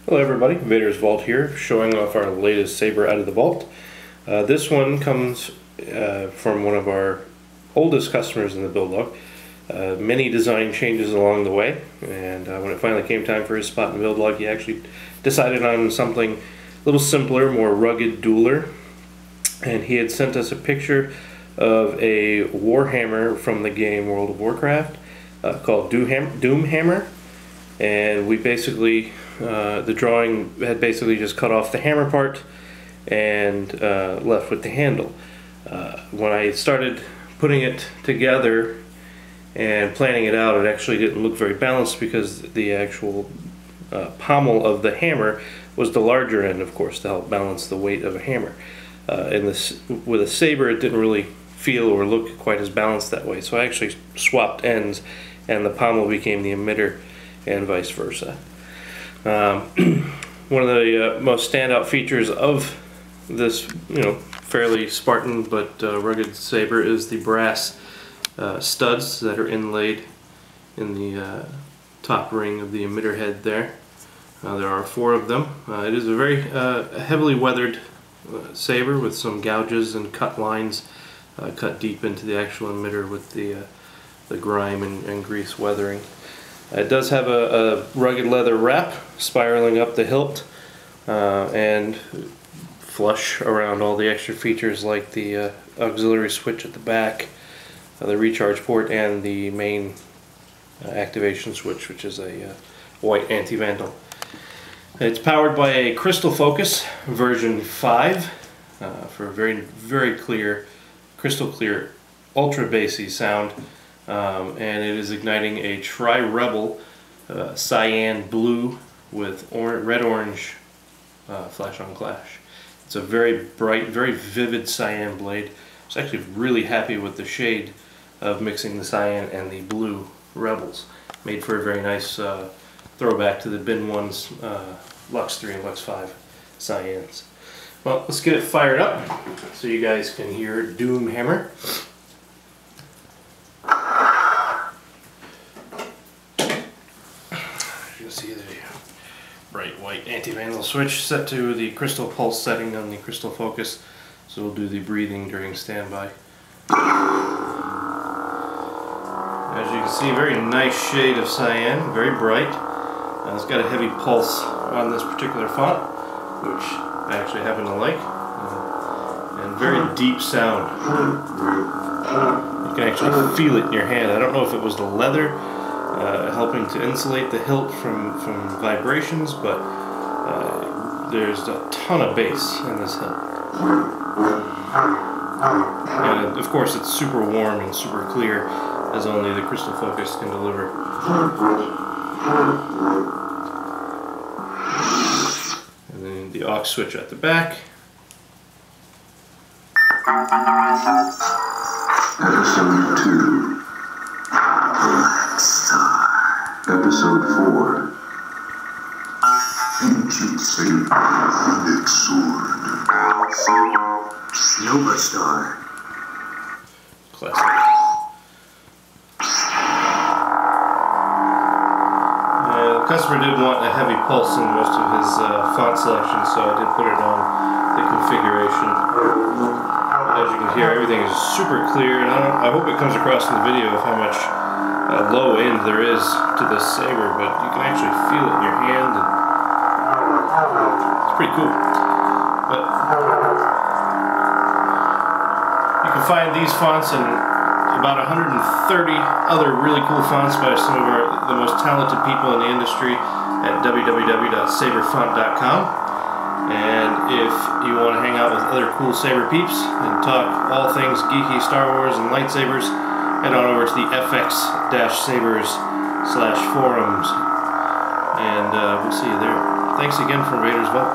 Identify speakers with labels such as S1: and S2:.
S1: Hello everybody, Vader's Vault here, showing off our latest saber out of the vault. This one comes from one of our oldest customers in the build log. Many design changes along the way, and when it finally came time for his spot in the build log, he actually decided on something a little simpler, more rugged dueler. And he had sent us a picture of a Warhammer from the game World of Warcraft called Doomhammer. And we basically, the drawing had basically just cut off the hammer part and left with the handle. When I started putting it together and planning it out, it actually didn't look very balanced because the actual pommel of the hammer was the larger end, of course, to help balance the weight of a hammer. With a saber, it didn't really feel or look quite as balanced that way, so I actually swapped ends and the pommel became the emitter and vice versa. One of the most standout features of this, fairly Spartan but rugged saber is the brass studs that are inlaid in the top ring of the emitter head there. There are 4 of them. It is a very heavily weathered saber with some gouges and cut lines cut deep into the actual emitter with the grime and grease weathering. It does have a rugged leather wrap spiraling up the hilt and flush around all the extra features like the auxiliary switch at the back, the recharge port, and the main activation switch, which is a white anti-vandal. It's powered by a crystal focus version 5 for a very, very clear, crystal clear, ultra bassy sound. And it is igniting a Tri-Rebel cyan blue with red-orange flash on clash. It's a very bright, very vivid cyan blade. I was actually really happy with the shade of mixing the cyan and the blue Rebels. Made for a very nice throwback to the Bin 1's Lux 3 and Lux 5 cyans. Well, let's get it fired up so you guys can hear Doomhammer. You can see the bright white anti-vandal switch set to the crystal pulse setting on the crystal focus, so we'll do the breathing during standby. As you can see, very nice shade of cyan, very bright. It's got a heavy pulse on this particular font, which I actually happen to like, and very deep sound. You can actually feel it in your hand. I don't know if it was the leather helping to insulate the hilt from vibrations, but there's a ton of bass in this hilt. And of course it's super warm and super clear, as only the crystal focus can deliver. And then the aux switch at the back.
S2: Episode 2, Black Star. Episode 4, Ancient Saber, Onyx Sword. Nova Star.
S1: Classic. The customer did want a heavy pulse in most of his font selection, so I did put it on the configuration. As you can hear, everything is super clear, and I hope it comes across in the video of how much low end there is to this saber, but you can actually feel it in your hand, and it's pretty cool. But you can find these fonts in about 130 other really cool fonts by some of the most talented people in the industry at www.saberfont.com. And if you want to hang out with other cool saber peeps and talk all things geeky Star Wars and lightsabers, head on over to the fx-sabers/forums, and we'll see you there. Thanks again from Vader's Vault.